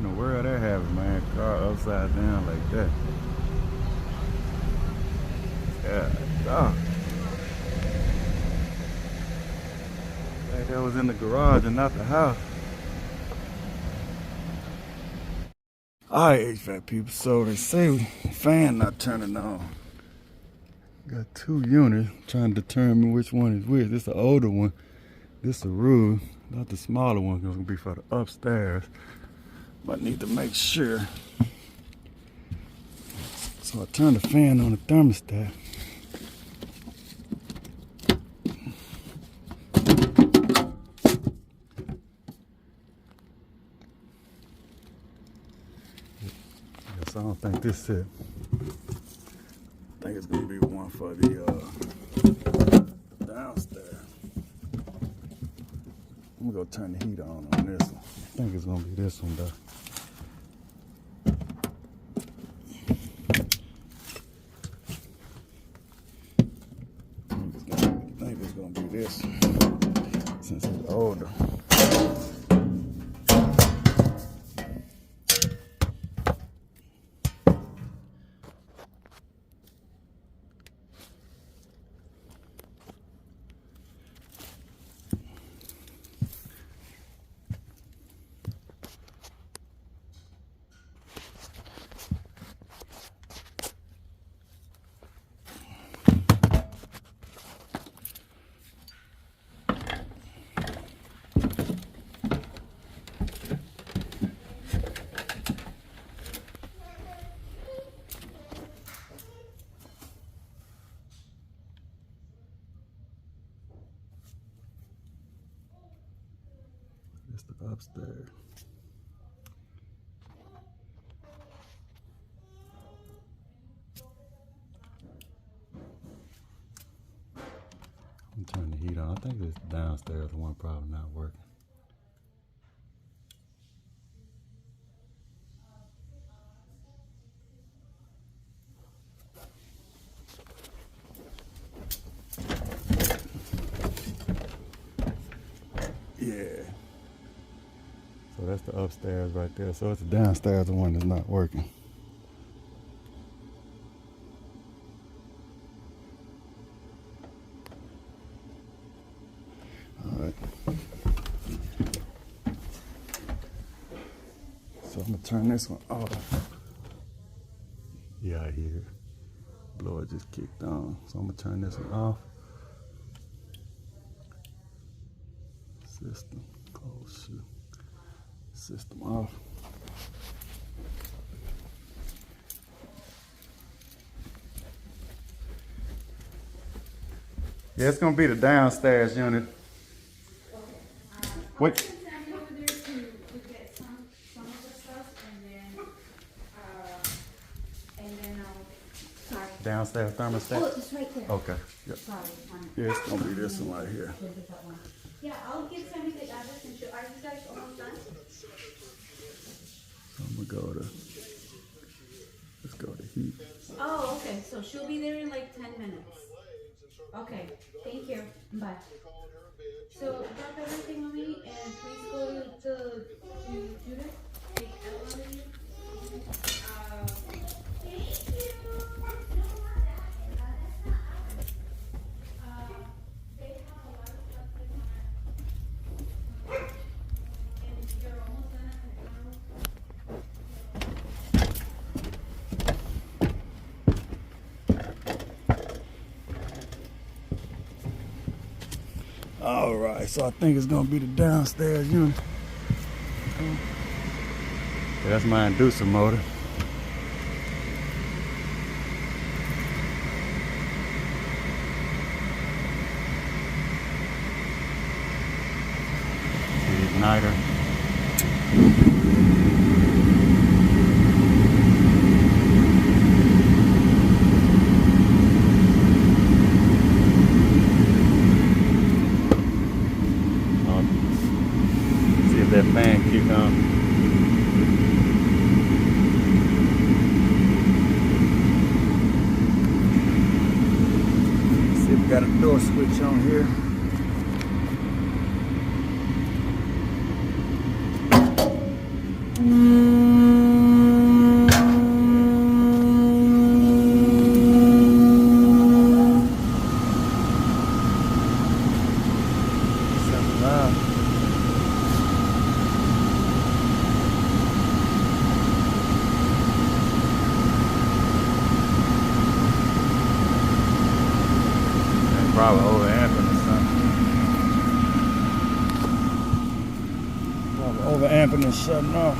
in the world that happened, man? Car upside down like that. Yeah. Oh. Like that was in the garage and not the house. Alright, HVAC people, so they say fan not turning on. Got two units, trying to determine which one is which. This is the older one. This is the roof, not the smaller one. It's gonna be for the upstairs. But I need to make sure. So I turn the fan on the thermostat. Yes, I don't think this is it. I think it's gonna be one for the downstairs. I'm gonna go turn the heat on this one. I think it's gonna be this one though. I think it's gonna be this one, since it's older. It's the upstairs. I'm turning the heat on. I think this downstairs the one probably not working. Yeah. So that's the upstairs right there. So it's the downstairs the one that's not working. Alright. So I'm gonna turn this one off. Yeah, I hear it. Blower just kicked on. So I'm gonna turn this one off. System. Oh shoot. System off. Yeah, it's gonna be the downstairs unit. Wait. Downstairs thermostat? Oh, it's right there. Okay. Yep. Sorry. Yeah, it's gonna be this one right here. Yeah, I'll give Sammy the address and show. Are you guys almost done? So I'm gonna go to, let's go to heat. Oh, okay. So she'll be there in like 10 minutes. Okay. Thank you. Bye. So drop everything on me and please go to Judith. Take elevator. Thank you. All right, so I think it's gonna be the downstairs unit. Yeah, that's my inducer motor. The igniter. That fan kick on. See, we got a door switch on here. now. Probably overamping or something. Probably overamping and shutting off.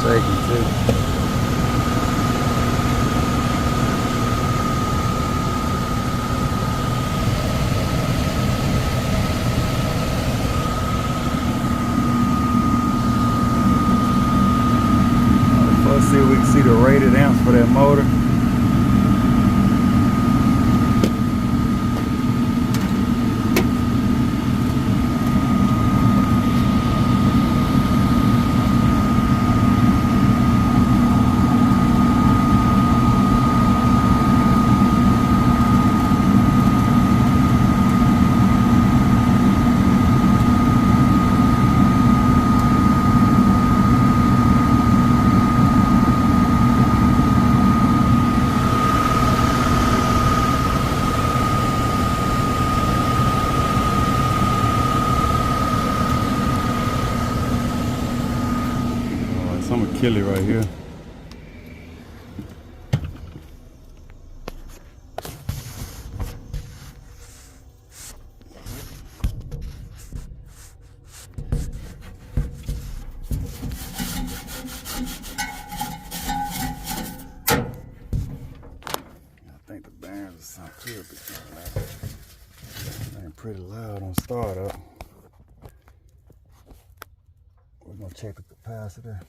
Shaking too. Let's see if we can see the rated amps for that motor. I'm gonna kill it right here. I think the bearings sound clear, but they're pretty loud on startup. We're gonna check the capacitor.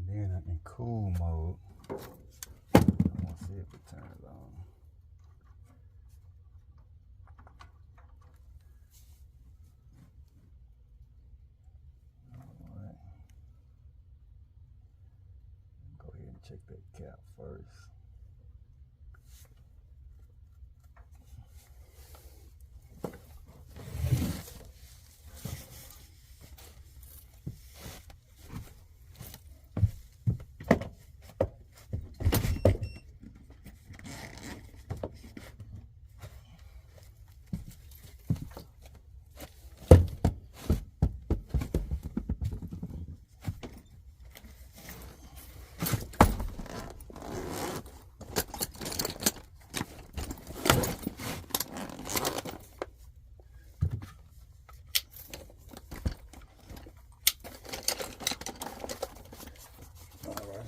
And then in cool mode, I want to see if it turns on. Alright. Go ahead and check that cap first.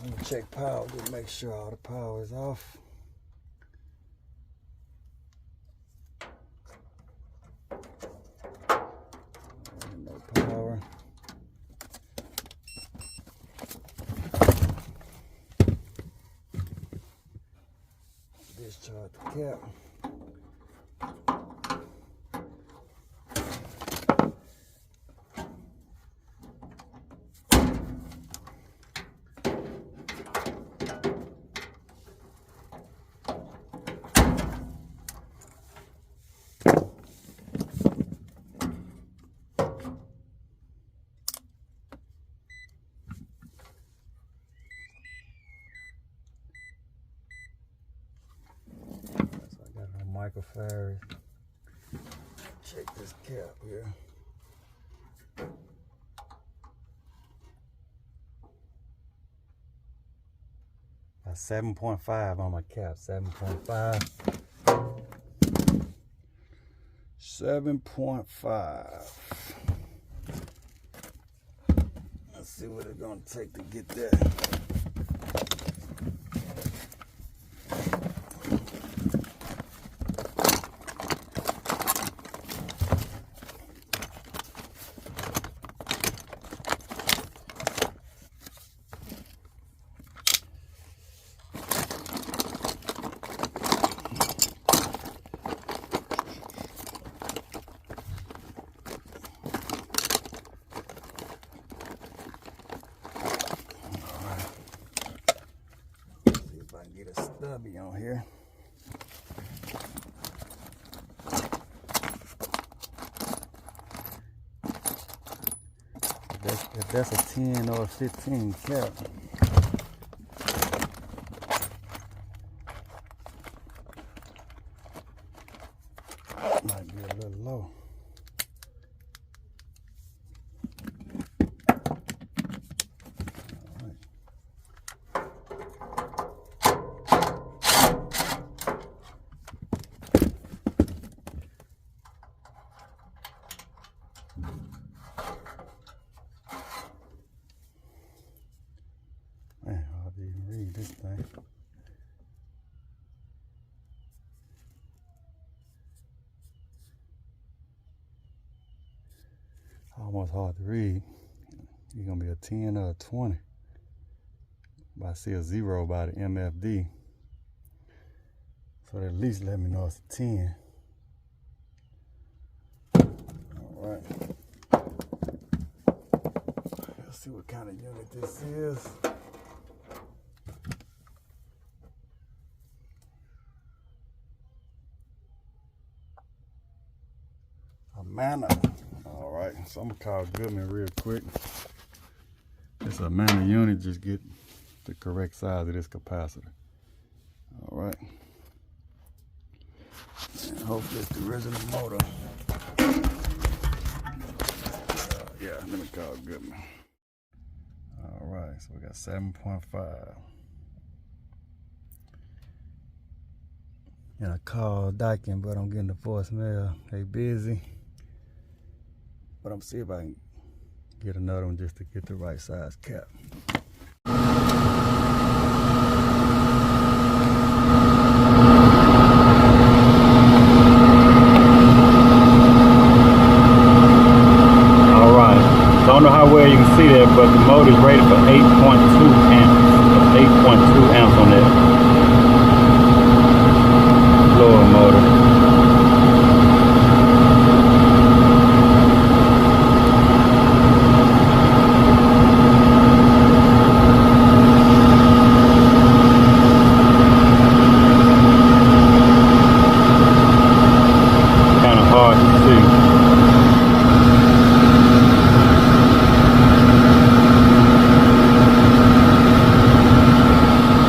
Let me check power to make sure all the power is off. And no power. Discharge the cap. Microfarads. Check this cap here. 7.5 on my cap. 7.5. 7.5. Let's see what it's gonna take to get there. Get a stubby on here. If that's a 10 or a 15 cap. Might be a little low. Man, hard to even read this thing. Almost hard to read. You're gonna be a 10 or a 20. But I see a 0 by the MFD. So at least let me know it's a 10. Alright. Let's see what kind of unit this is. A Mana. Alright, so I'm gonna call Goodman real quick. It's a Mana unit, just get the correct size of this capacitor. Alright. And hopefully it's the original motor. Yeah, let me call Goodman. Alright, so we got 7.5. And I called Daikin, but I'm getting the voicemail. They busy. But I'm see if I can get another one just to get the right size cap. Alright, don't know how well you can see that, but the motor is rated for 8.2 amps. 8.2 amps on that blower motor.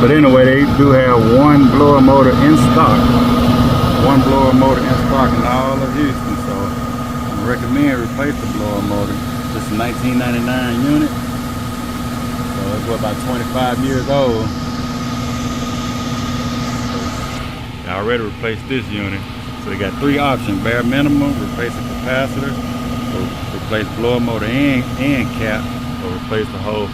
But anyway, they do have one blower motor in stock. One blower motor in stock in all of Houston. So I recommend replace the blower motor. This is a 1999 unit. So it's about 25 years old. I already replaced this unit. So they got three options: bare minimum, replace the capacitor, or replace blower motor and cap, or replace the whole.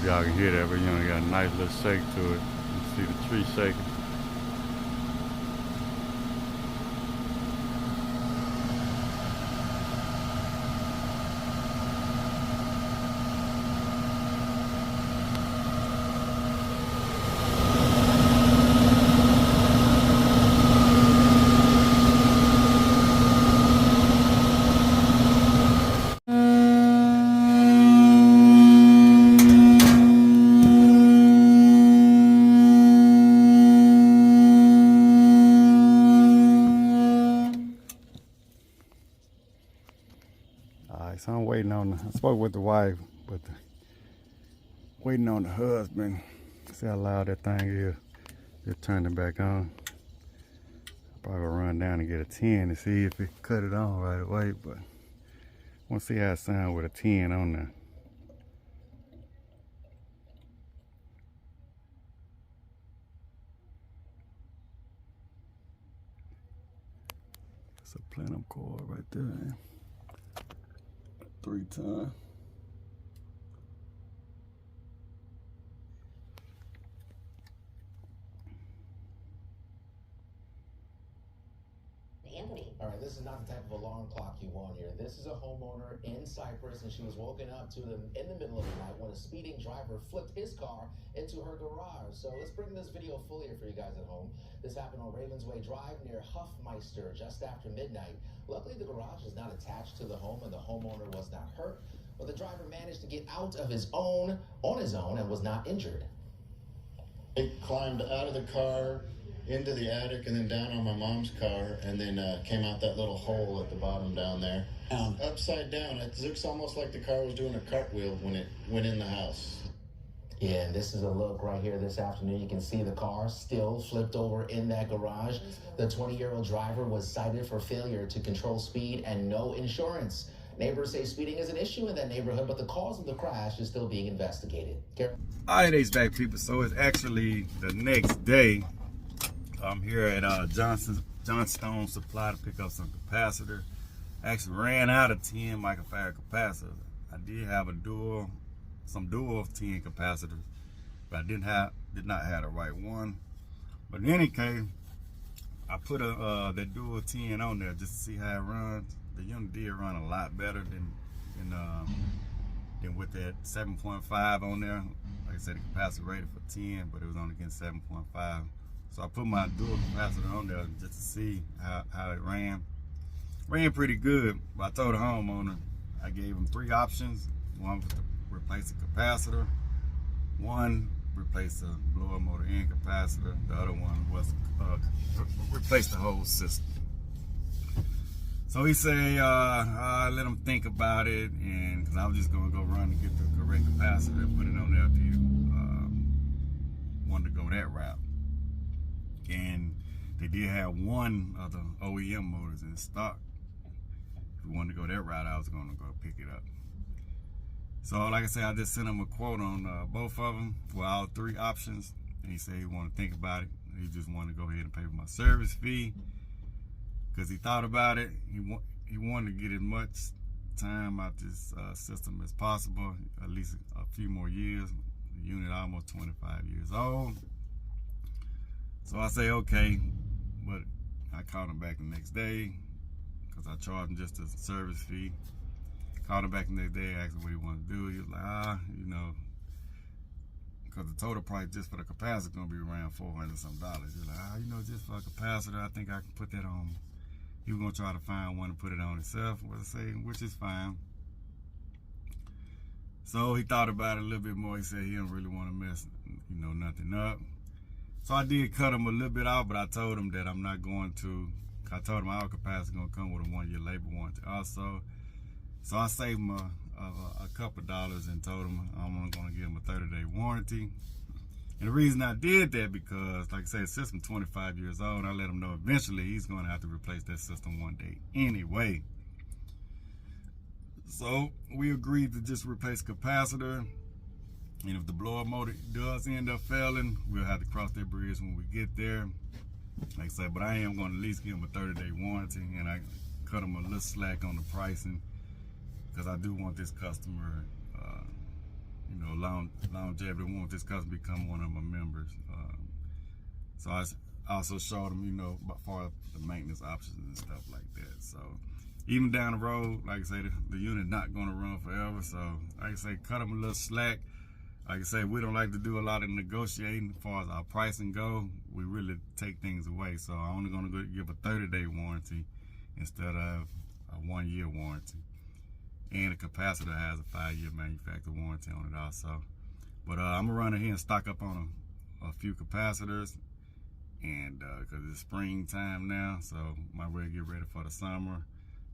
Y'all can hear that, but you know, got a nice little shake to it. You see the tree shaking. spoke with the wife, but waiting on the husband. See how loud that thing is. Just turn it back on. Probably run down and get a 10 to see if it cut it on right away, but I want to see how it sounds with a 10 on there. It's a plenum cord right there. 3-ton. All right, this is not the type of alarm clock you want here. This is a homeowner in Cyprus, and she was woken up to them in the middle of the night when a speeding driver flipped his car into her garage. So let's bring this video full here for you guys at home. This happened on Ravensway Drive near Huffmeister just after midnight. Luckily, the garage is not attached to the home, and the homeowner was not hurt. But the driver managed to get out of on his own, and was not injured. He climbed out of the car, into the attic, and then down on my mom's car, and then came out that little hole at the bottom down there. Upside down. It looks almost like the car was doing a cartwheel when it went in the house. Yeah, and this is a look right here this afternoon. You can see the car still flipped over in that garage. The 20-year-old driver was cited for failure to control speed and no insurance. Neighbors say speeding is an issue in that neighborhood, but the cause of the crash is still being investigated. All right, HVAC people. So it's actually the next day. I'm here at Johnstone Supply to pick up some capacitor. Actually ran out of 10 microfarad capacitors. I did have some dual 10 capacitors, but I did not have the right one. But in any case, I put that dual 10 on there just to see how it runs. The unit did run a lot better than with that 7.5 on there. Like I said, the capacitor rated for 10, but it was only getting 7.5. So I put my dual capacitor on there just to see how it ran. Ran pretty good, but I told the homeowner, I gave him 3 options. One was to replace the capacitor. One, replace the blower motor end capacitor. The other one was replace the whole system. So he said, let him think about it, and because I was just gonna go run and get the correct capacitor and put it on there if you wanted to go that route. And they did have one of the OEM motors in stock. If we wanted to go that route, I was going to go pick it up. So like I said, I just sent him a quote on both of them for all 3 options. And he said he wanted to think about it. He just wanted to go ahead and pay for my service fee because he thought about it. He wanted to get as much time out this system as possible, at least a few more years. The unit almost 25 years old. So I say, okay, but I called him back the next day because I charged him just a service fee. Called him back the next day, asked him what he wanted to do. He was like, you know, because the total price just for the capacitor is going to be around $400 some. He's like, you know, just for a capacitor, I think I can put that on. He was going to try to find one to put it on himself, which is fine. So he thought about it a little bit more. He said he didn't really want to mess, nothing up. So I did cut him a little bit off, but I told him that I'm not going to. I told him our capacitor is going to come with a 1-year labor warranty also. So I saved him a couple of dollars and told him I'm only going to give him a 30-day warranty. And the reason I did that because, like I said, the system 25 years old. I let him know eventually he's going to have to replace that system one day anyway. So we agreed to just replace capacitor. And if the blower motor does end up failing, we'll have to cross that bridge when we get there. Like I said, but I am going to at least give him a 30-day warranty, and I cut him a little slack on the pricing because I do want this customer, longevity. I want this customer to become one of my members. So I also showed him, about far the maintenance options and stuff like that. So even down the road, like I say, the unit not going to run forever. So like I say, cut him a little slack. Like I say, we don't like to do a lot of negotiating as far as our pricing go. We really take things away. So I'm only going to give a 30-day warranty instead of a 1-year warranty. And the capacitor has a 5-year manufacturer warranty on it also. But I'm going to run ahead and stock up on a few capacitors. And because it's springtime now, so might well get ready for the summer.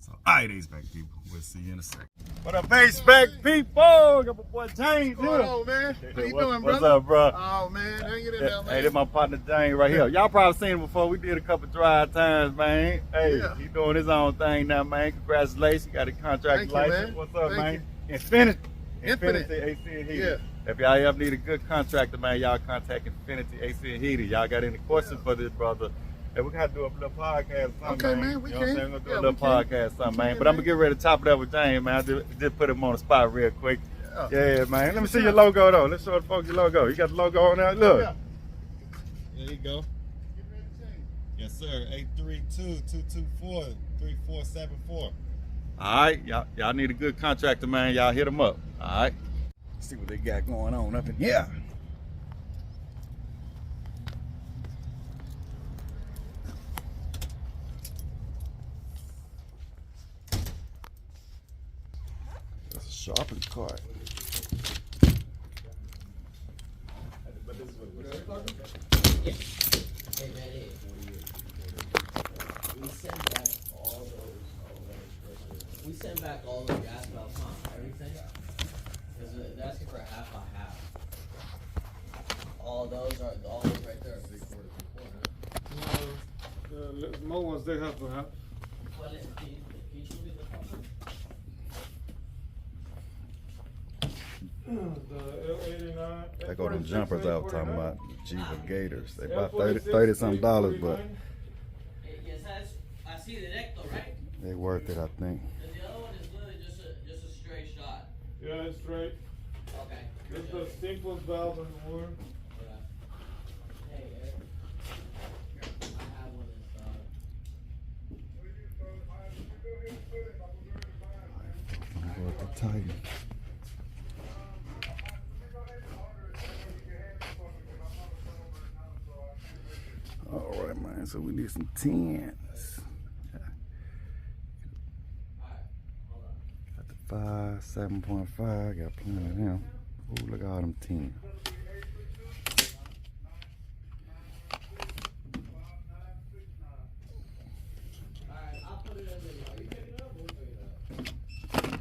So, all right, HVAC people, we'll see you in a second. What up, HVAC people? Got my boy James What's going on, man? How you doing, What's brother? up, bro? Oh, man, hang it in there, man. Hey, this my partner James right here. Y'all probably seen him before. We did a couple drive times, man. Hey, Yeah. he doing his own thing now, man. Congratulations, got a contract Thank you, license. man. What's up, Thank man? Infinity Infinity. AC and Heating. Yeah. If y'all ever need a good contractor, man, y'all contact Infinity AC and Heating. Y'all got any questions for this brother? Hey, we gotta do a little podcast or something, Okay, man. man, we You know what I'm can. saying? We're gonna do Yeah, a little we can. podcast or something, man. can, But I'm gonna man. get ready to top it up with James, man. I just put him on the spot real quick. Yeah. Yeah, man. Let me see your logo, though. Let's show the folks your logo. You got the logo on there? Look. Yeah. There you go. Yes, sir. 832-224-3474. All right. Y'all need a good contractor, man. Y'all hit them up. All right. Let's see what they got going on up in here. That's a sharpened card. Hey, man, hey. We send back all those. We send back all the gas valves, huh? Everything. Because they're asking for a half by half. All those right there are 3/4. The more ones they have to have. Well, can you show me the problem? The L89. They go them jumpers out talking about Jiva Gators. They about L46, 30 something dollars, but 49. Yes, I see the detector, right? they worth it, I think. And the other one is literally just a straight shot. Yeah, it's straight. Okay. It's the simplest valve in the world. Hey, Eric. I have one installed. Go with the Titan. All right, man. So we need some tens. Got the 5, 7.5. Got plenty of them. Ooh, look at all them 10. Alright, I'll put it in the video. Are you picking it up or we picking it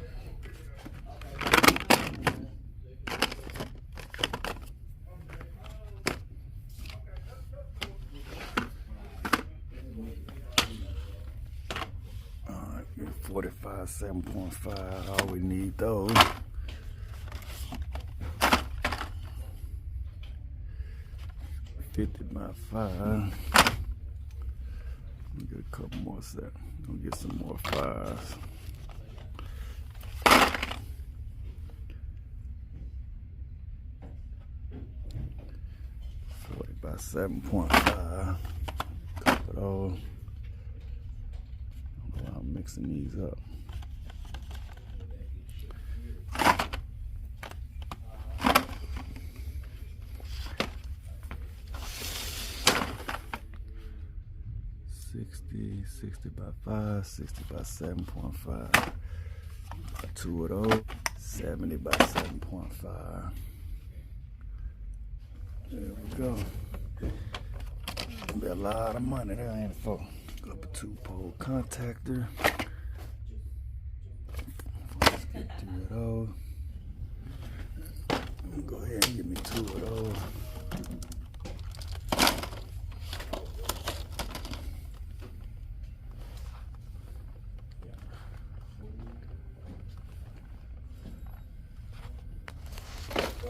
All right, 45, 7.5. All we need those. $50 by 5. We get a couple more sets. We'll get some more 5s. 40 by 7.5. Couple of those. I don't know why I'm mixing these up. $60 by 5, 60 by 7.5. Two of those. 70 by 7.5. There we go. Gonna be a lot of money there, ain't it, for up a 2-pole contactor. Let's get 3 of those. I'm gonna go ahead and give me 2 of those.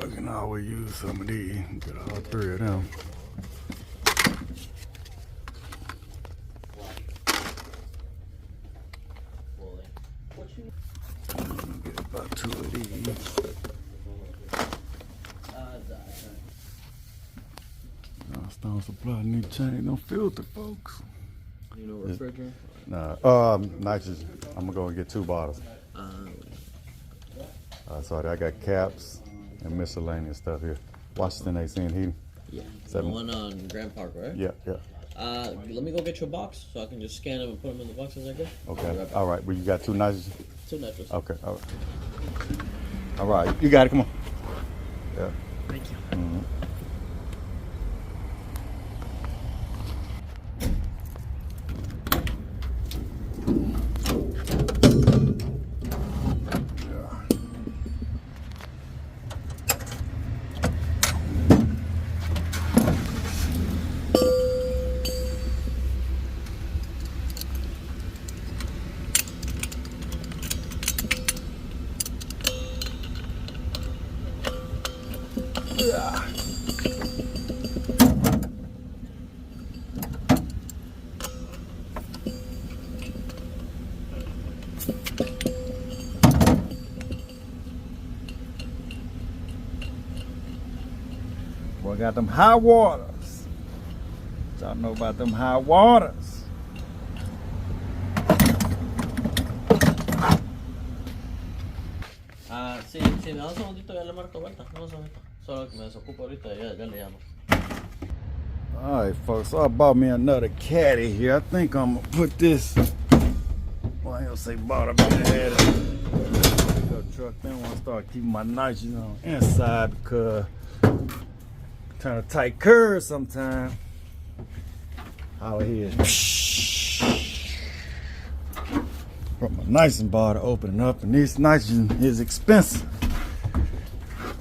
I can always use some of these. Get all 3 of them. Get about 2 of these. Stone Supply need to change no filter, folks. You know refrigerant? Nah, nitrogen. I'm gonna go and get 2 bottles. Sorry, I got caps and miscellaneous stuff here. Washington AC and heating. Yeah. Seven. The one on Grand Park, right? Yeah, yeah. Let me go get your box so I can just scan them and put them in the box as I go. Okay. All right. Well, you got 2 nitrogen. 2 nitrous. Okay. All right. All right. You got it. Come on. Yeah. Thank you. Mm-hmm. Boy, got them high waters. Y'all know about them high waters. Ah, sí, sí, me da un segundito, ya le marco vuelta. No, ahorita. Solo que me desocupo ahorita, ya le llamo. Alright, folks, so I bought me another caddy here. I think I'm gonna put this. Well, I ain't gonna say bought, I better had it. Go truck, then I wanna start keeping my nitrogen on inside because turn a tight curve sometime. Out here. Put my nitrogen bar to open up, and this nitrogen is expensive.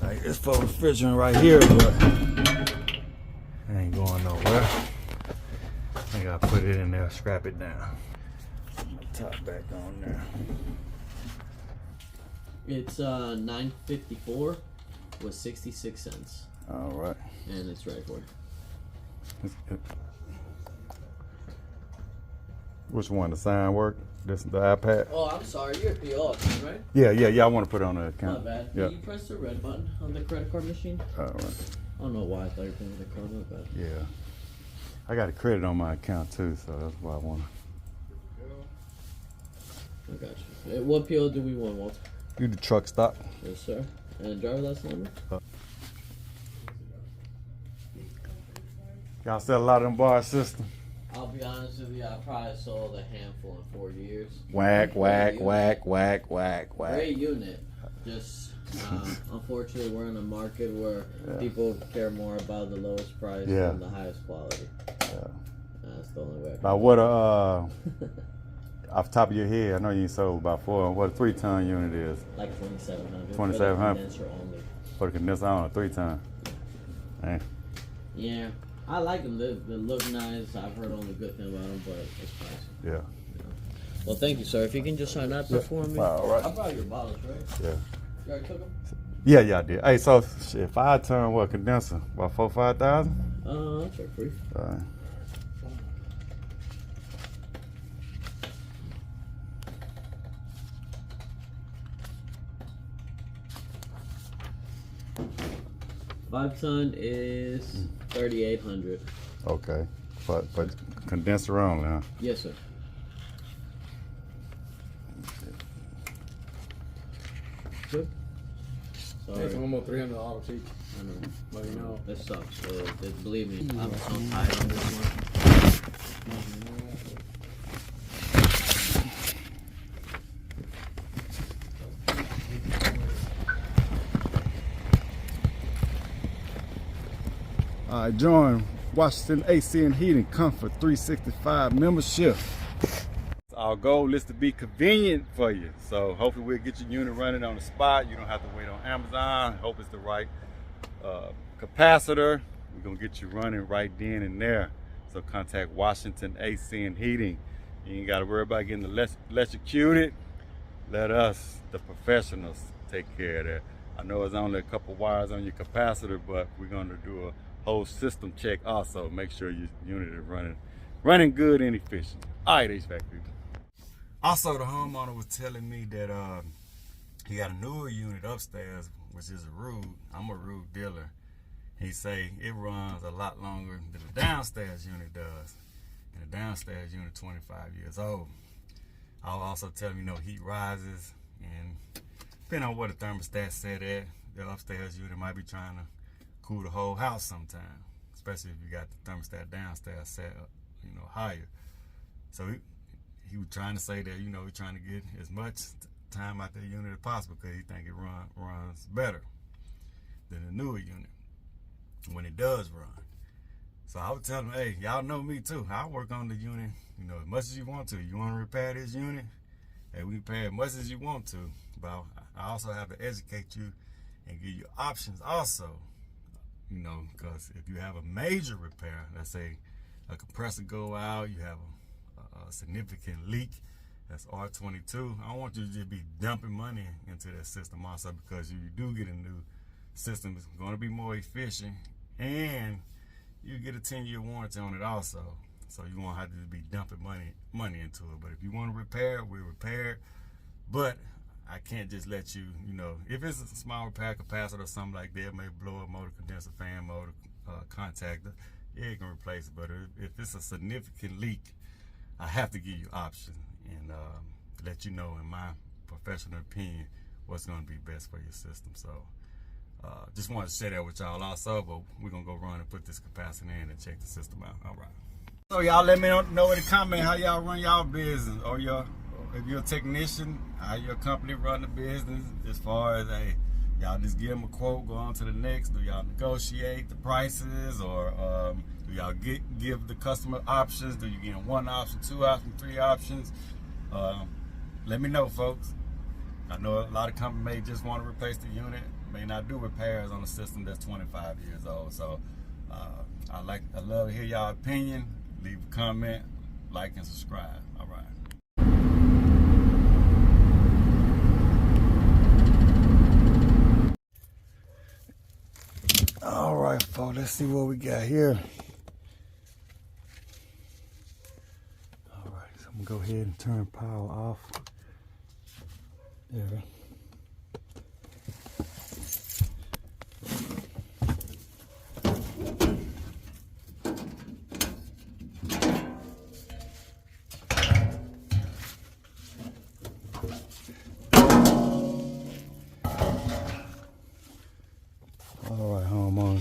Like it's for refrigerant right here, but I ain't going nowhere. I gotta put it in there, scrap it down. Put my top back on there. It's $9.54 with 66 cents. All right. And it's ready for you. Which one? The sign work? This the iPad? Oh, I'm sorry. You're a PO account, right? Yeah. I want to put it on the account. Not bad. Yeah. Can you press the red button on the credit card machine? All right. I don't know why I thought you were paying with the card. Not bad. Yeah. I got a credit on my account too, so that's why I want I got you. What PO do we want, Walter? to do the truck stop. Yes, sir. And driver license number? Y'all sell a lot of them bar systems. I'll be honest with you, I probably sold a handful in 4 years. Whack. Great unit. Just unfortunately, we're in a market where people care more about the lowest price than the highest quality. That's the only way. About what off the top of your head, I know you ain't sold about 4. What a 3-ton unit is. Like 2,700. 2,700. Condenser only. For the condenser on a 3-ton. Hey. Yeah, I like them. They look nice. I've heard only good thing about them, but it's pricey. Yeah. Well, thank you, sir. If you can just sign that for me. All right. I brought your bottles, right? Yeah. You already took them? Yeah, I did. Hey, so shit, 5-ton what condenser? About 4,000-5,000? I'll check for you. All right. $5-ton is 3,800. Okay. But condenser only, huh? Yes, sir. Good. Sorry. It's almost $300 each. I know. But you know, That sucks. Believe me, I'm so tired on this one. Join Washington AC and Heating Comfort 365 membership. Our goal is to be convenient for you. So hopefully we'll get your unit running on the spot. You don't have to wait on Amazon. Hope it's the right capacitor. We're gonna get you running right then and there. So contact Washington AC and Heating. You ain't gotta worry about getting electrocuted. Let us, the professionals, take care of that. I know it's only a couple wires on your capacitor, but we're gonna do a whole system check also. Make sure your unit is running good and efficient. All right, HVAC people. Also, the homeowner was telling me that he got a newer unit upstairs, which is a Rude. I'm a Rude dealer. He say it runs a lot longer than the downstairs unit does. And the downstairs unit 25 years old. I'll also tell him, heat rises, and depending on what the thermostat set at, the upstairs unit might be trying to cool the whole house sometime, especially if you got the thermostat downstairs set up, higher. So he was trying to say that, we're trying to get as much time out the unit as possible because he think it runs better than the newer unit when it does run. So I would tell him, hey, y'all know me too. I'll work on the unit, as much as you want to. You want to repair this unit? Hey, we repair as much as you want to. But I also have to educate you and give you options also. Because if you have a major repair, let's say a compressor go out, you have a significant leak, that's R22. I don't want you to just be dumping money into that system also, because if you do get a new system is going to be more efficient, and you get a 10-year warranty on it also. So you won't have to be dumping money into it. But if you want to repair it, we repair it. But I can't just let you, if it's a small repair, capacitor or something like that, maybe blow up motor, condenser fan, motor, contactor, yeah, you can replace it. But if it's a significant leak, I have to give you options and let you know, in my professional opinion, what's going to be best for your system. So just wanted to share that with y'all also, but we're going to go run and put this capacitor in and check the system out. All right. So y'all let me know in the comment how y'all run y'all business, or if you're a technician, how your company run the business, as far as, hey, y'all just give them a quote, go on to the next. Do y'all negotiate the prices, or do y'all give the customer options? Do you give them 1 option, 2 options, 3 options? Let me know, folks. I know a lot of companies may just want to replace the unit, may not do repairs on a system that's 25 years old. So I love to hear y'all opinion. Leave a comment, like, and subscribe. All right. All right, folks, let's see what we got here. All right, so I'm gonna go ahead and turn power off. There.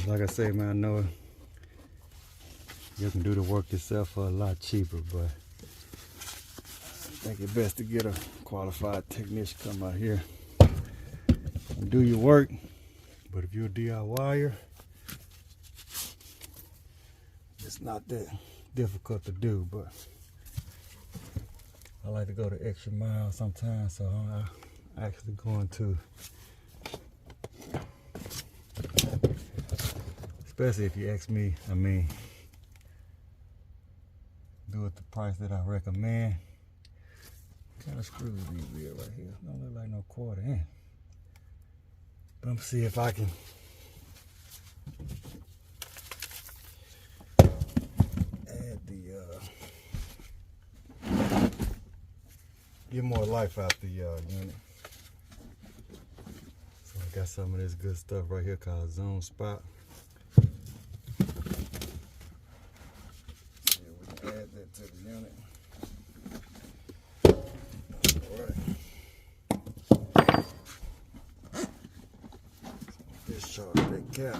Like I say, man, I know you can do the work yourself for a lot cheaper, but I think it's best to get a qualified technician come out here and do your work. But if you're a DIYer, it's not that difficult to do, but I like to go the extra mile sometimes, so I'm actually going to, especially if you ask me, do it the price that I recommend. What kind of screws these be right here? Don't look like no quarter in. But I'm gonna see if I can add get more life out the unit. So I got some of this good stuff right here called Zone Spot. Add that to the unit. Alright. So discharge that cap.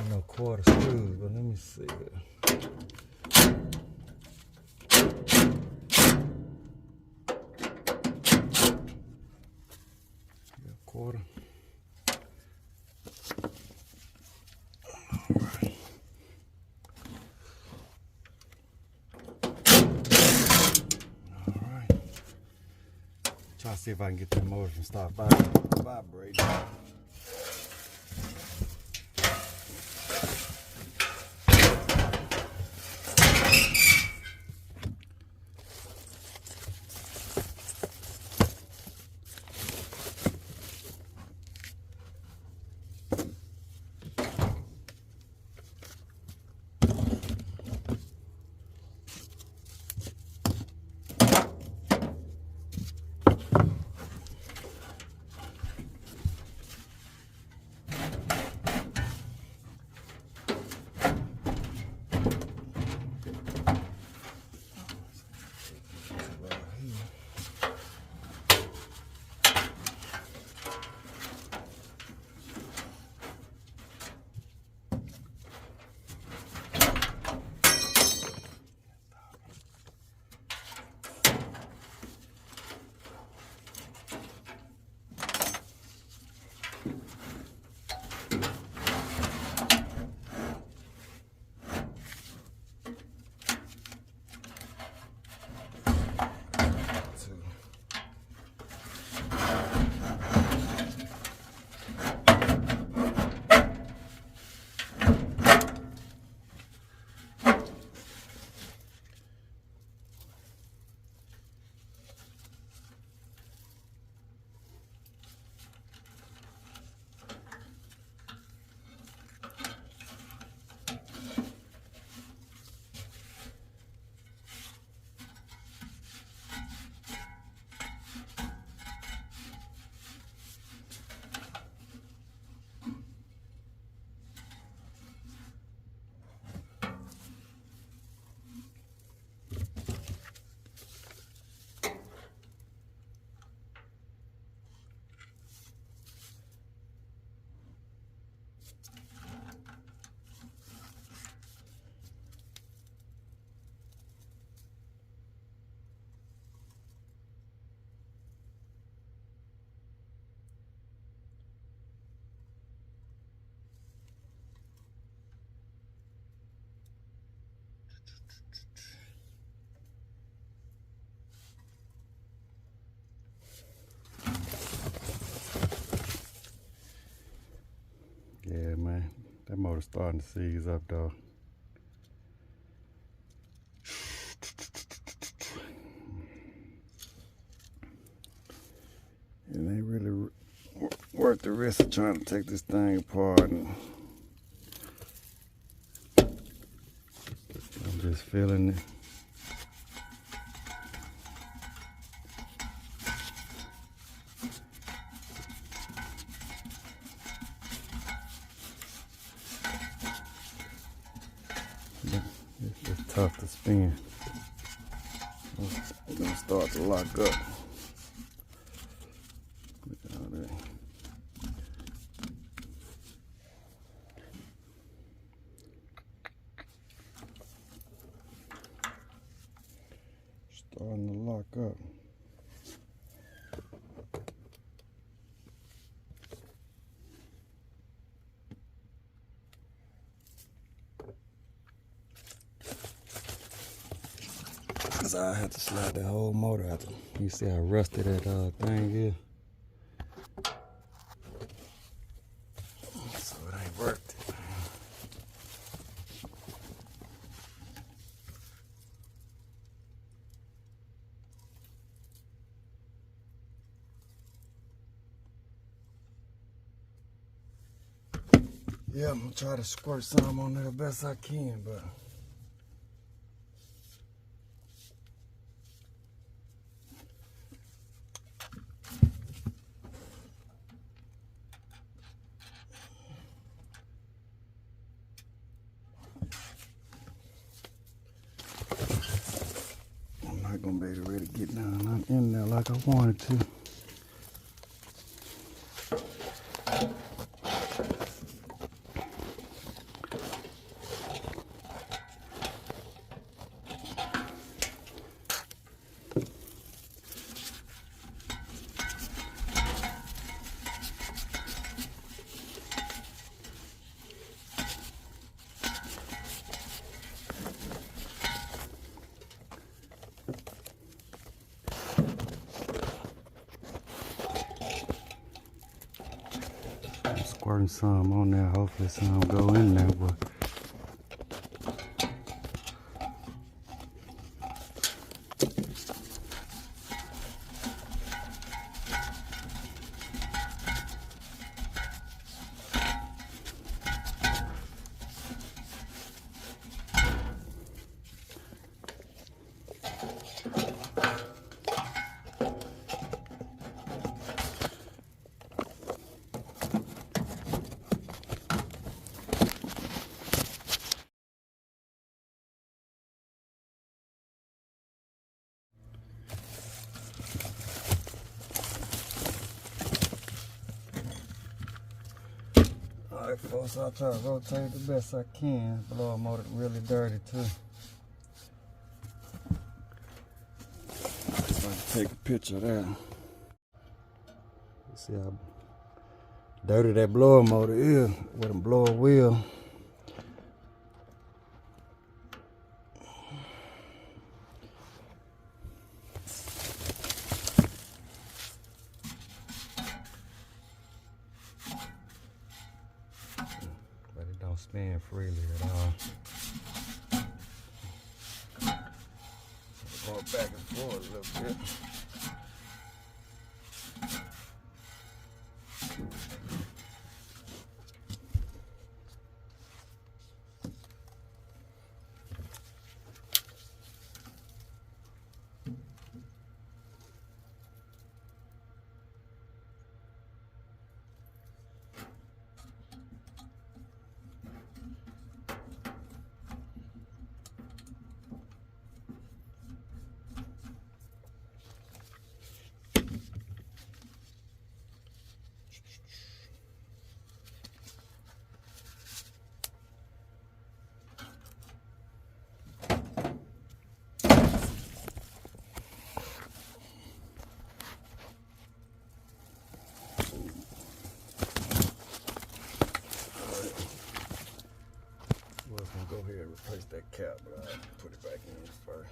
No quarter screws, but let me see. Quarter. All right. All right. Try to see if I can get that motor to stop vibrating. That motor's starting to seize up though. It ain't really worth the risk of trying to take this thing apart. And I'm just feeling it. It's tough to spin. It's gonna start to lock up. Look at all that. Starting to lock up. Cause I had to slide the whole motor out. You see how rusty that thing is? So it ain't worth it. Yeah, I'm gonna try to squirt some on there the best I can, but I'm not gonna be able to really get down in there like I wanted to. Squirting some on there, hopefully some go in there, but alright folks, I'll try to rotate the best I can. Blower motor really dirty too. Just like to take a picture of that. You see how dirty that blower motor is with a blower wheel. But it don't spin freely at all. Going back and forth a little bit. Go ahead and replace that cap, but I'll put it back in first.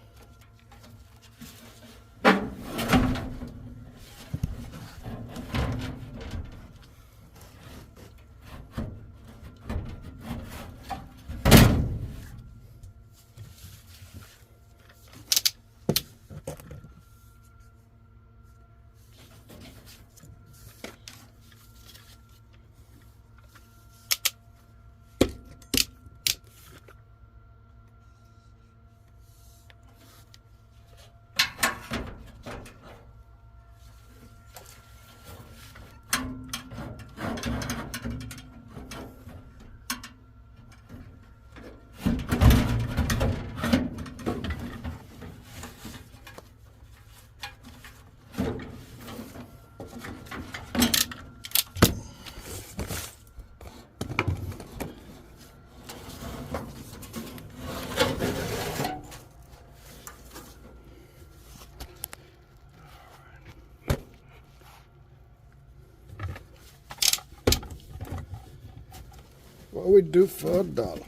we do for $1.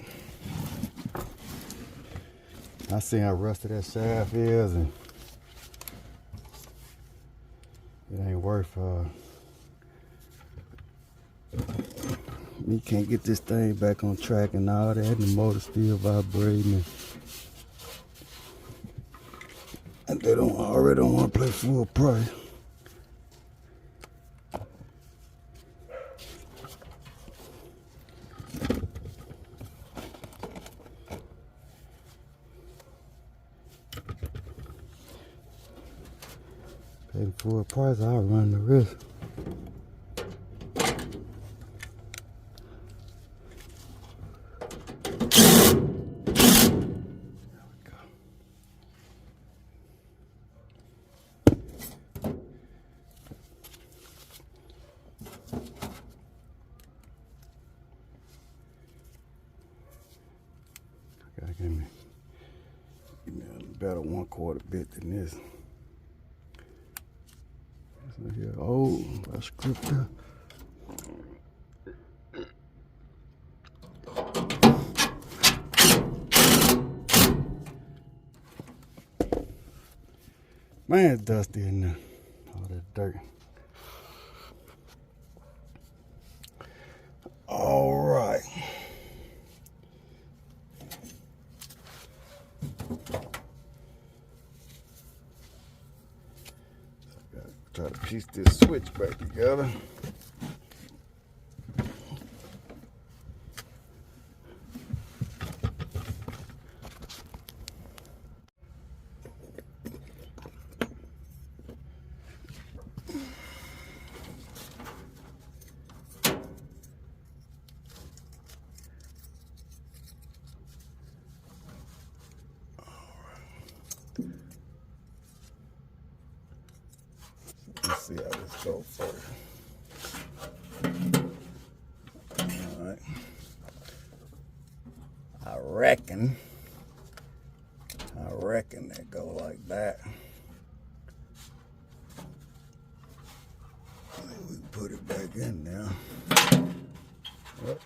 I see how rusty that shaft is, and it ain't worth me can't get this thing back on track and all that, and the motor still vibrating, and they already don't want to play full price. Pay full price, I'll run the risk. Give me a better 1/4 bit than this. This here, oh, I script up. Man, it's dusty in there. All that dirt. All right. Try to piece this switch back together. Let's see how this goes first. All right. I reckon that go like that. We put it back in now. Yep.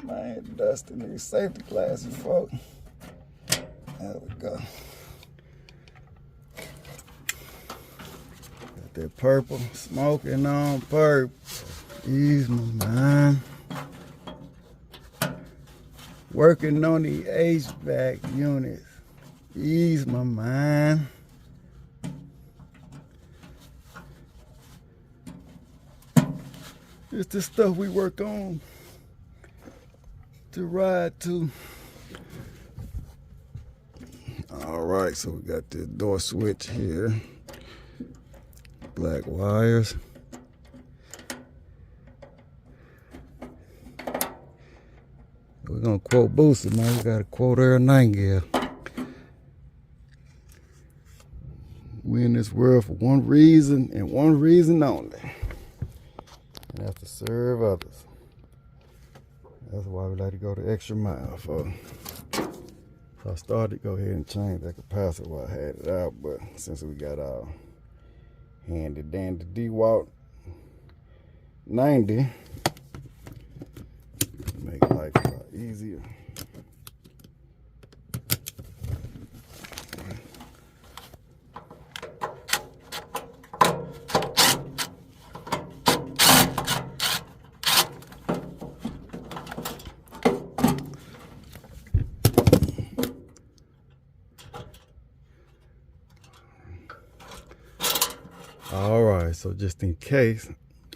Man, dusting these safety glasses, folks. There we go. Got that purple smoking on purple. Ease my mind. Working on the HVAC units. Ease my mind. It's the stuff we work on to ride to. All right, so we got the door switch here. Black wires. We're gonna quote Booster, man. We got a quote every nightingale. We in this world for one reason and one reason only. And that's to serve others. That's why we like to go the extra mile for. So I started to go ahead and change that capacitor while I had it out, but since we got our handy dandy DeWalt 90, make life a lot easier. All right, so just in case,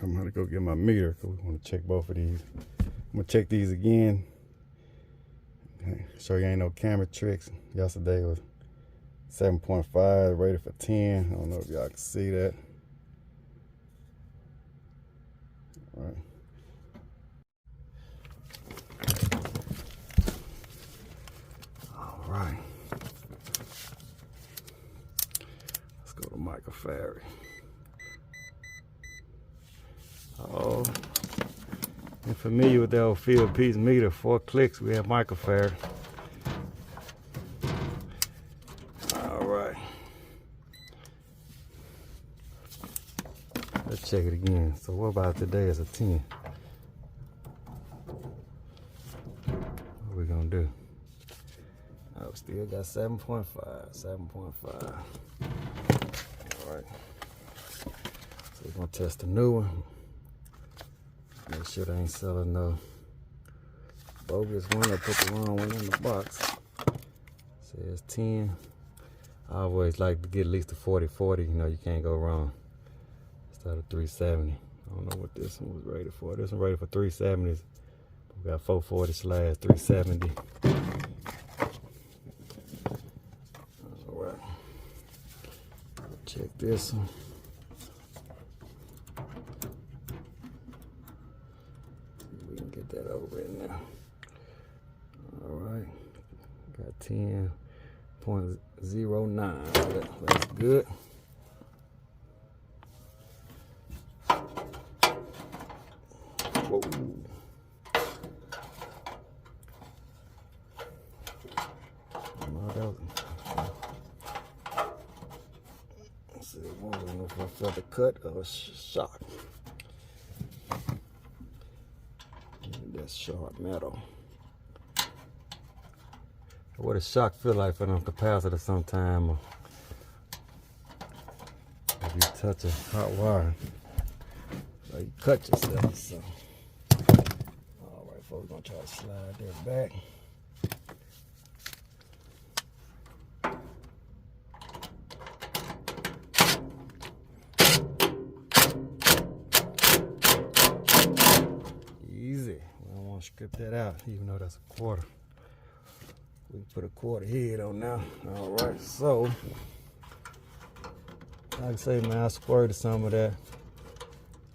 I'm gonna go get my meter because we want to check both of these. I'm gonna check these again. Show you ain't no camera tricks. Yesterday was 7.5, rated for 10. I don't know if y'all can see that. All right. All right. Let's go to microfarad. You're familiar with the old field piece meter, 4 clicks, we have microfarad. All right. Let's check it again. So what about today is a 10? What we gonna do? Oh, still got 7.5, 7.5. All right. So we're gonna test the new one. Make sure they ain't selling no bogus one. I put the wrong one in the box. Says 10. I always like to get at least a 40-40. You know, you can't go wrong. Instead of 370. I don't know what this one was rated for. This one rated for 370s. We got 440/370. All right. Check this one. We can get that over in there. All right. Got 10.09. That's good. Whoa. Let's see, I don't know if I felt a cut or a shock. That's sharp metal. What a shock feel like for them capacitor sometime, or if you touch a hot wire, or you cut yourself. So, all right, folks, we're gonna try to slide that back. Easy. We don't want to strip that out, even though that's a quarter. We put a quarter head on now. All right, so like I say, man, I squirted some of that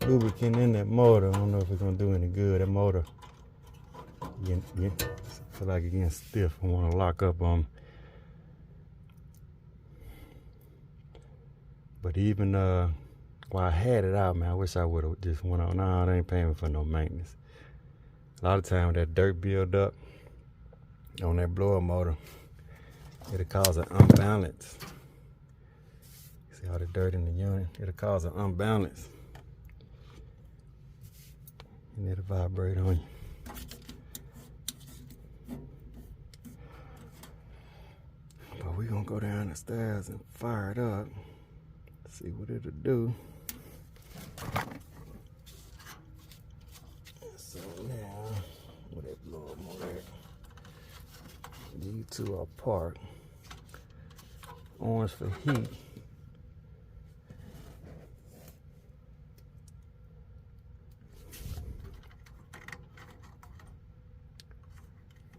lubricant in that motor. I don't know if it's gonna do any good. That motor, feel like it's getting stiff. I want to lock up on. But even while I had it out, man, I wish I would have just went on. No, they ain't paying me for no maintenance. A lot of time that dirt build up on that blower motor, it'll cause an unbalance. See all the dirt in the unit? It'll cause an unbalance. And it'll vibrate on you. But we're gonna go down the stairs and fire it up. See what it'll do. So now, where that blower motor at? These two are apart. Orange for heat.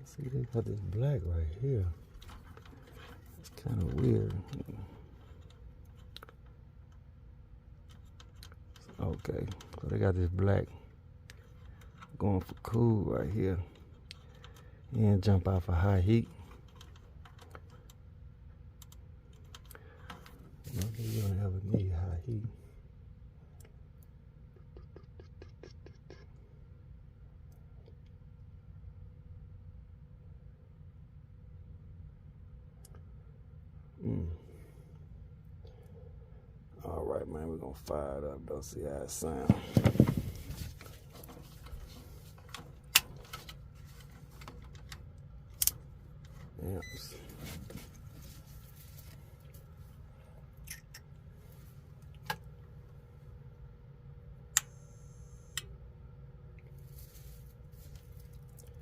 See, they got this black right here. It's kind of weird. Okay, so they got this black going for cool right here. And jump out for high heat. Maybe you don't ever need high heat. All right, man, we're gonna fire it up though, see how it sounds. Amps.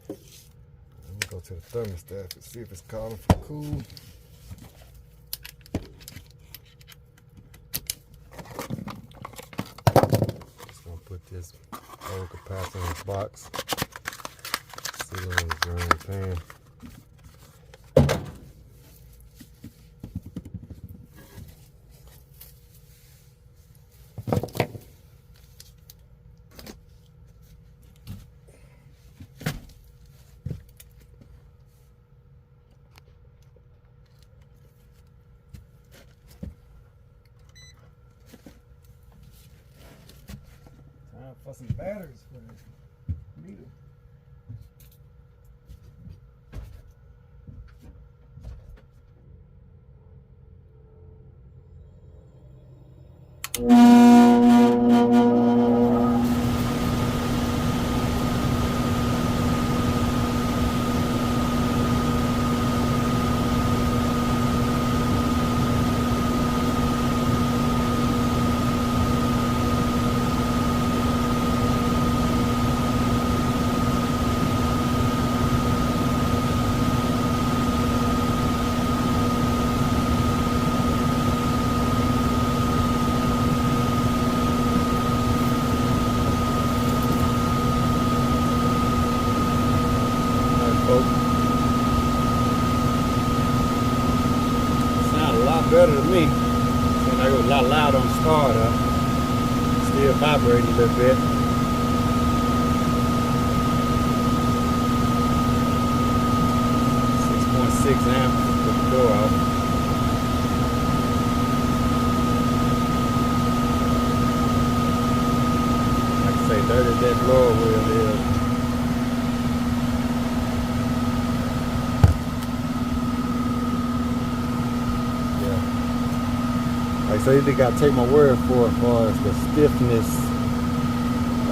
Let me go to the thermostat and see if it's calling for cool. Just gonna put this old capacitor in the box. Sit it in the drain pan. For some batteries for this. card up. Still vibrating a little bit. .6 amps, put the door out. Like I say, dirty that blower wheel is. Yeah. Like I say, you just gotta take my word for it as far as the stiffness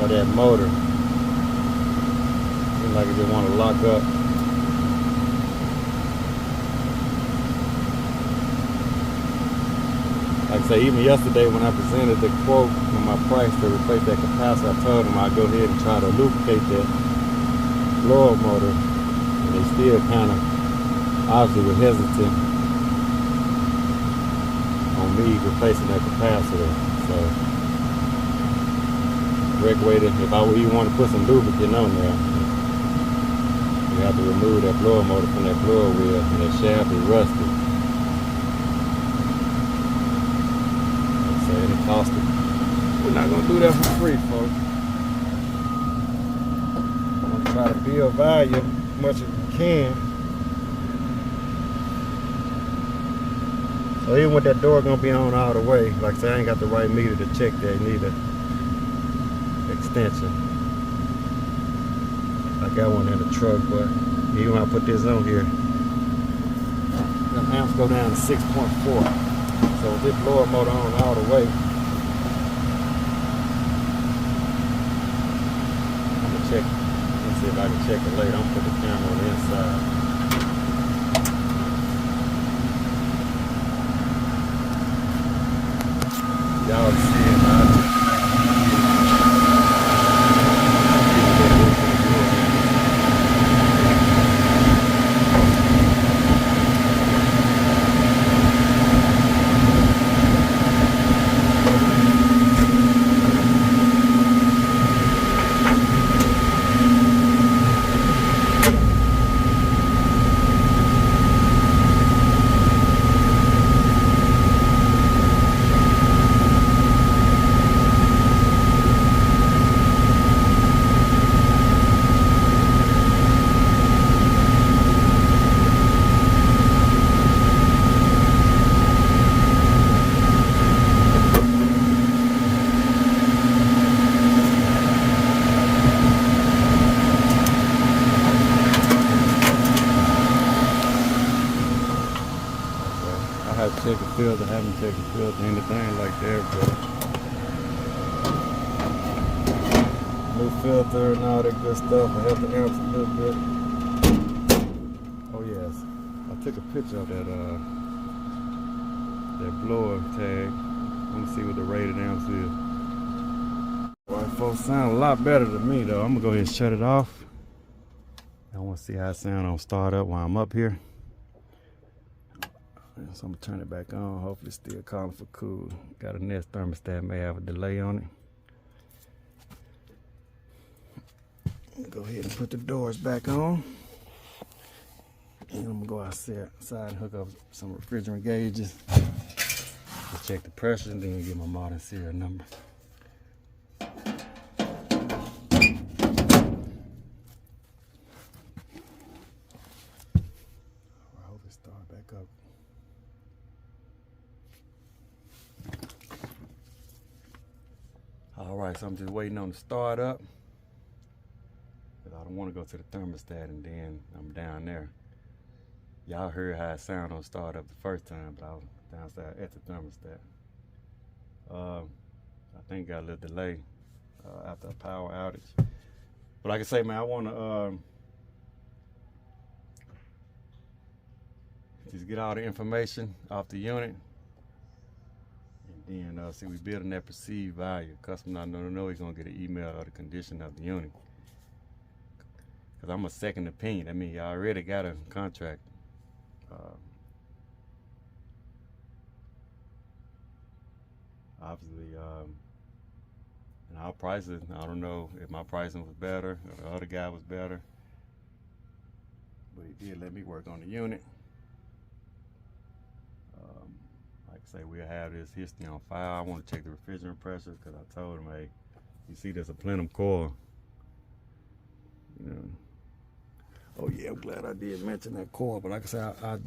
of that motor. Seems like it just want to lock up. Like I say, even yesterday when I presented the quote on my price to replace that capacitor, I told them I'd go ahead and try to lubricate that blower motor. And they still kind of obviously were hesitant on me replacing that capacitor. So, regulator, if I would even want to put some lubricant on there, you have to remove that blower motor from that blower wheel, and that shaft is rusty. Cost it. We're not gonna do that for free, folks. I'm gonna try to build value as much as we can. So even with that door gonna be on all the way, like I said, I ain't got the right meter to check that. You need an extension. I got one in the truck, but even when I put this on here, the amps go down to 6.4. So with this blower motor on all the way, check. Let's see if I can check it later. I'm gonna put the camera on the inside. Y'all see it, check a filter, haven't checked a filter, anything like that, but new filter and all that good stuff. I have the amps a little bit. Oh yes, I took a picture of that blower tag. Let me see what the rated amps is. Alright folks, sound a lot better than me though. I'm gonna go ahead and shut it off. I want to see how it sound on start up while I'm up here. So I'm gonna turn it back on. Hopefully it's still calling for cool. Got a Nest thermostat, may have a delay on it. Go ahead and put the doors back on. And I'm gonna go outside and hook up some refrigerant gauges. Just check the pressure and then get my modern serial number. I hope it starts back up. All right, so I'm just waiting on the start up. I don't want to go to the thermostat and then I'm down there. Y'all heard how it sounded on start up the first time, but I was downstairs at the thermostat. I think got a little delay after a power outage. But like I say, man, I want to just get all the information off the unit. And then see, we building that perceived value. Customer not gonna know he's gonna get an email of the condition of the unit. Cause I'm a second opinion. I mean, you already got a contract. Obviously, and our prices, I don't know if my pricing was better or the other guy was better, but he did let me work on the unit. Like say we'll have this history on file. I want to check the refrigerant pressure because I told him, hey, you see there's a plenum coil. You know. Oh yeah, I'm glad I did mention that coil, but like I said, I'll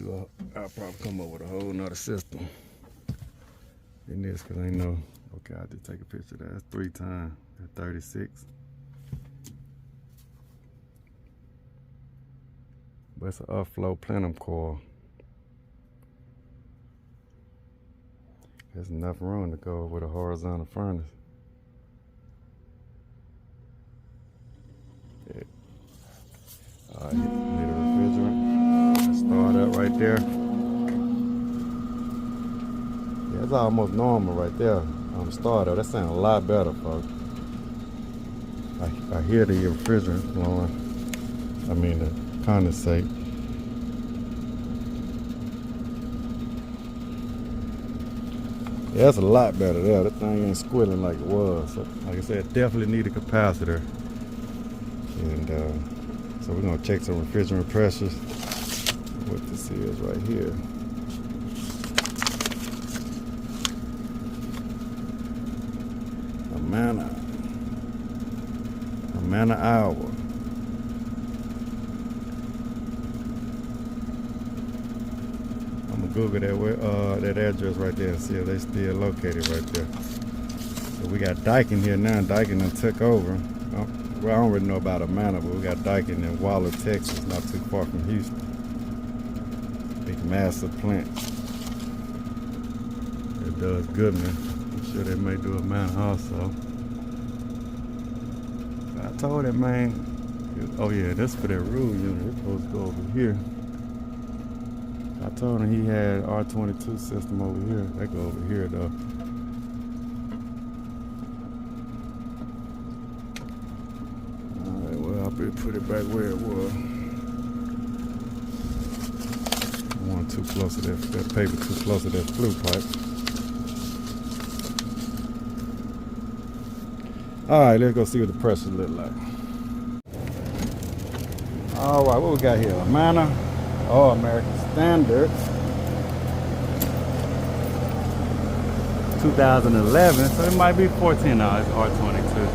probably come up with a whole nother system in this because I ain't know. Okay, I'll just take a picture of that. That's 3 times at 36. But it's an upflow plenum coil. There's enough room to go with a horizontal furnace. Yeah. Alright, need a refrigerant. Start up right there. Yeah, it's almost normal right there. Startup. That sounds a lot better, folks. I hear the refrigerant flowing. I mean the condensate. Yeah, that's a lot better there. That thing ain't squilling like it was. So, like I said, definitely need a capacitor. And so we're gonna check some refrigerant pressures. What this is right here. A man an hour. I'm gonna Google that address right there and see if they still located right there. So we got Daikin here now. Daikin done took over. Well, I don't really know about Amana, but we got Daikin in Waller, Texas, not too far from Houston. Big massive plant. It does good, man. I'm sure they may do Amana also. I told that man, oh yeah, that's for that rule unit. It's supposed to go over here. I told him he had R22 system over here. They go over here though. Alright, well I better put it back where it was. I want too close to that paper, too close to that flue pipe. Alright, let's go see what the pressure look like. Alright, what we got here? Amana, or American Standard. 2011, so it might be 14 hours, R22.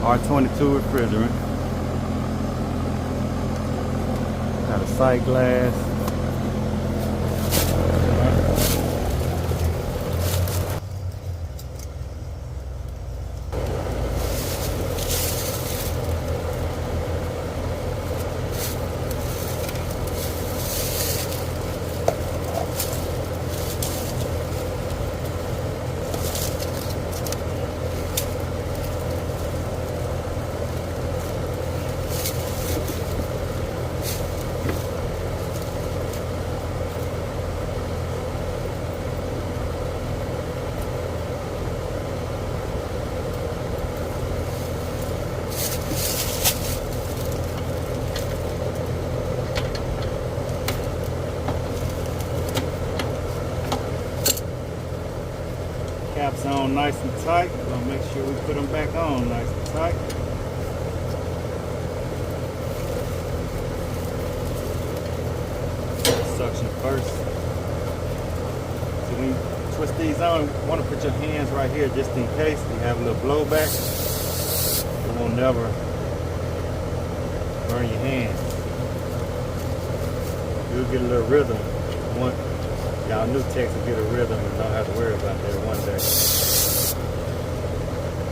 R22 refrigerant. Got a sight glass. Caps on nice and tight. We're gonna make sure we put them back on nice and tight. Suction first. So when you twist these on, you want to put your hands right here just in case you have a little blowback. It won't never burn your hands. You'll get a little rhythm. Y'all new techs will get a rhythm and don't have to worry about that one day.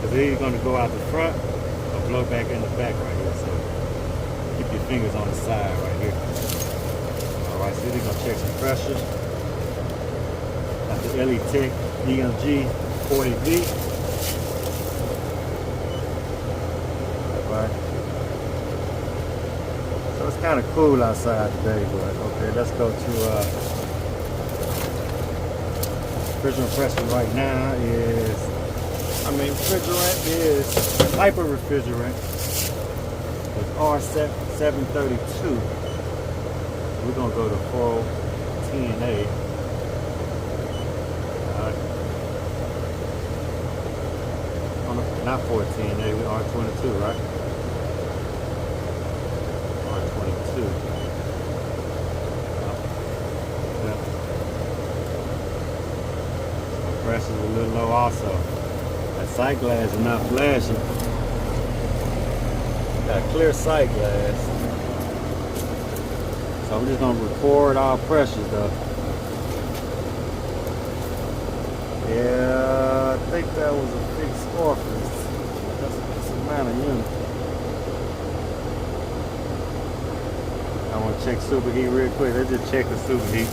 Because either you're going to go out the front or blow back in the back right here. So keep your fingers on the side right here. Alright, so we're going to check some pressure. Got the Elitech DMG 40V. Alright. So it's kind of cool outside today, but okay, let's go to refrigerant pressure right now is, refrigerant is hyper refrigerant. It's R732. We're gonna go to 410A. Not 410A, we R22, right? R22. pressure's a little low also. That sight glass is not flashing. Got clear sight glass. So I'm just gonna record all pressures though. Yeah, I think that was a fixed orifice. That's a amount of unit. I want to check superheat real quick. Let's just check the superheat.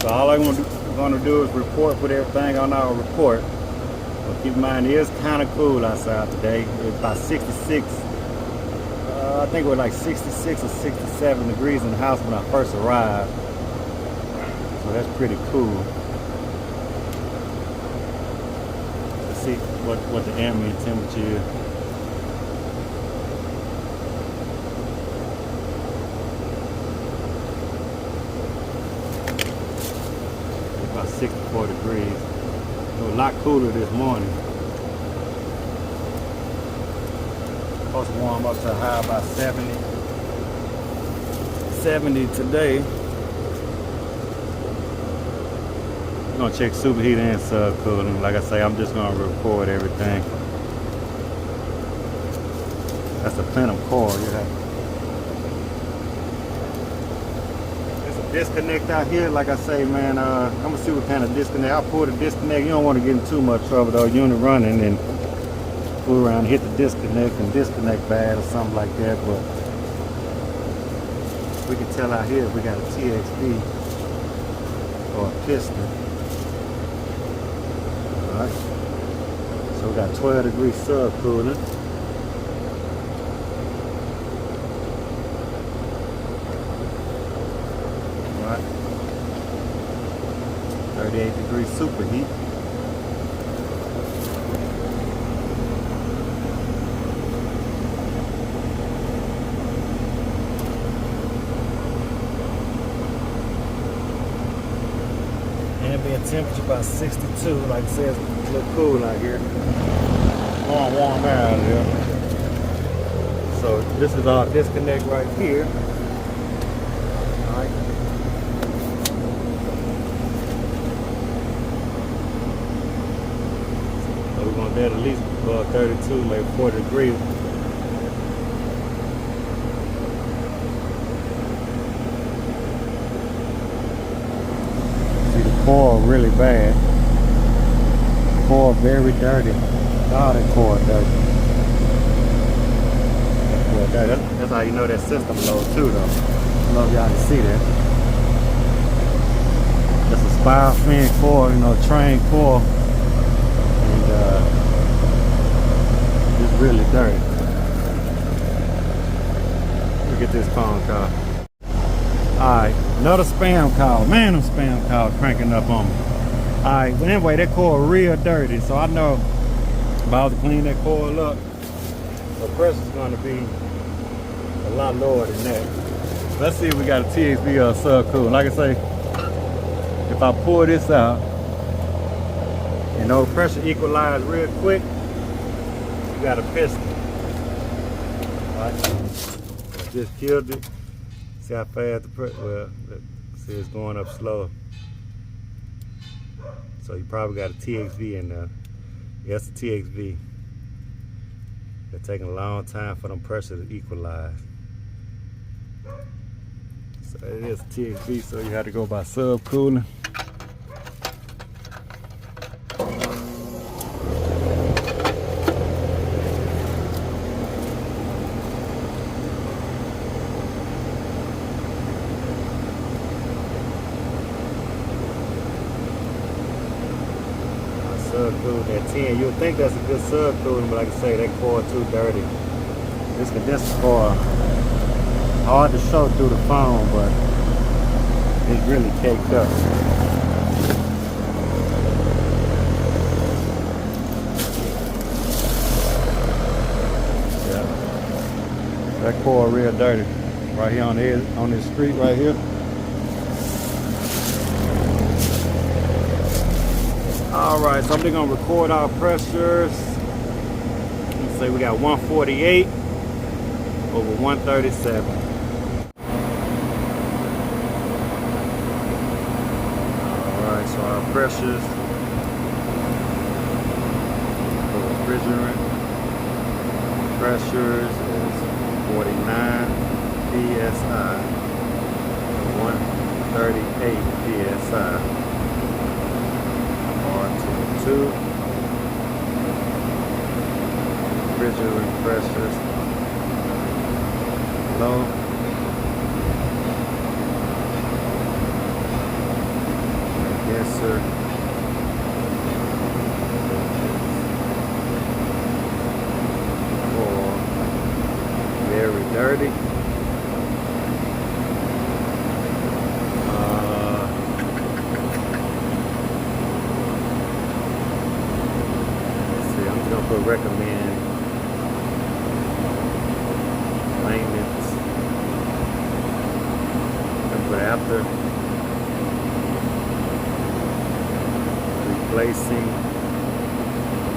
So all I'm gonna do is report, put everything on our report. But keep in mind, it is kind of cool outside today. It's about 66. I think it was like 66 or 67 degrees in the house when I first arrived. So that's pretty cool. Let's see what the ambient temperature is. About 64 degrees. It was a lot cooler this morning. Supposed to warm up to a high about 70 today. I'm gonna check superheat and subcooling. Like I say, I'm just gonna record everything. That's a plenum core. Disconnect out here, like I say, man. I'm gonna see what kind of disconnect. I'll pull the disconnect. You don't want to get in too much trouble though. Unit running and fool around, hit the disconnect and disconnect bad or something like that. But we can tell out here if we got a TXV or a piston. All right. So we got 12 degree subcooling. All right. 38 degree superheat. Ambient temperature about 62. Like I said, it's a little cool out here. Warm air out here. So this is our disconnect right here. Alright. So we're gonna get at least 32, maybe 40 degrees. Core really bad. Core very dirty. Oh, that core dirty. That's how you know that system low too, though. I don't know if y'all can see that. That's a spiral fin core, you know, train core, and it's really dirty. Look at this phone call. Alright, another spam call. Man, them spam calls cranking up on me. Alright, but anyway, that coil real dirty, so I know if I was to clean that coil up, the pressure's going to be a lot lower than that. Let's see if we got a TXV or a subcooling. Like I say, if I pull this out, and those pressure equalize real quick, you got a piston. Alright, I just killed it. See how fast the pressure, well, see it's going up slow. So you probably got a TXV in there. Yes, a TXV. It's taking a long time for them pressure to equalize. So it is a TXV, so you have to go by subcooling. Subcooling at 10. You'll think that's a good subcooling, but like I say, that core too dirty. This condenser core, hard to show through the phone, but it's really caked up. That coil real dirty. Right here on this street right here. Alright, so I'm just gonna record our pressures. Let's say we got 148 over 137. Alright, so our pressures for refrigerant pressures is 49 psi, 138 psi. R22 refrigerant pressures low. Yes, sir. Or very dirty. But recommend maintenance. But after replacing,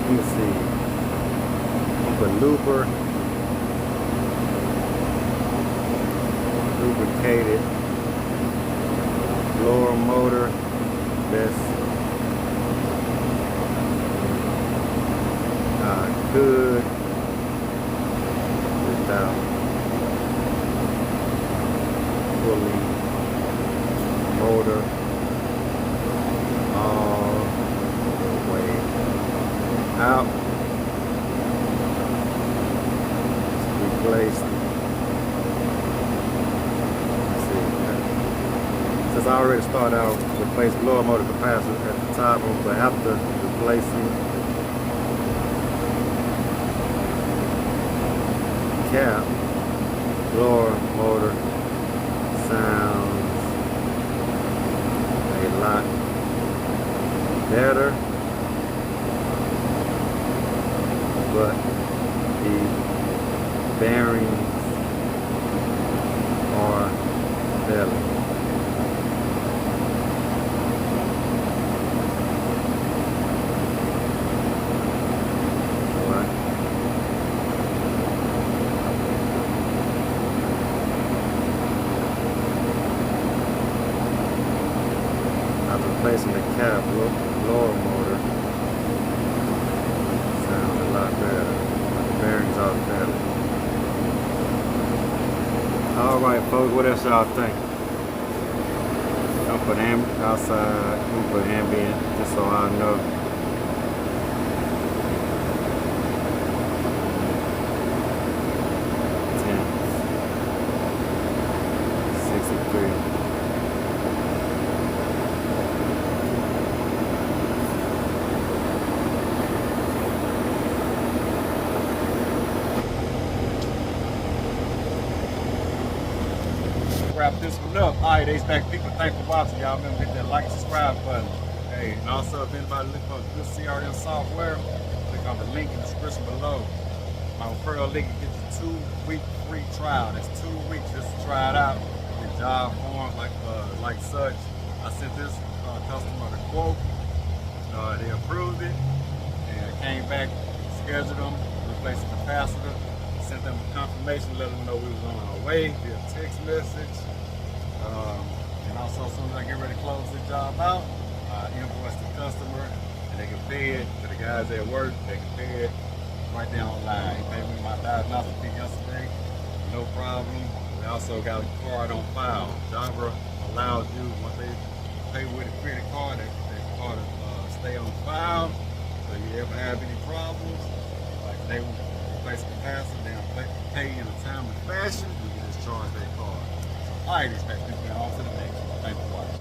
let me see, put lubricated blower motor, best good without pulling motor all the way out. Replace. Let's see. Since I already started out replace blower motor capacitor at the top, but after replacing cap, blower motor sounds a lot better, but the bearings are failing. Replacing the cap, blower motor sounds a lot better. The bearings are better. Alright folks, what else y'all think? Don't put outside, we put ambient, just so I know. Wrap this one up. Alright, HVAC people, thanks for watching. Y'all remember to hit that like and subscribe button. Hey, and also if anybody looking for good CRM software, click on the link in the description below. My referral link will get you 2-week free trial. That's 2 weeks just to try it out. The job forms like such. I sent this customer the quote. They approved it and came back, scheduled them, replaced the capacitor. Sent them a confirmation, let them know we was on our way via text message. And also, as soon as I get ready to close the job out, I invoice the customer and they can pay it. For the guys at work, they can pay it right there online. He paid me my diagnostic fee yesterday, no problem. We also got a card on file. Java allows you, once they pay with a credit card, that card stay on file. So if you ever have any problems, like they will replace capacity, they'll pay in a timely fashion, we can just charge that card. Alright, expect people on to the next one.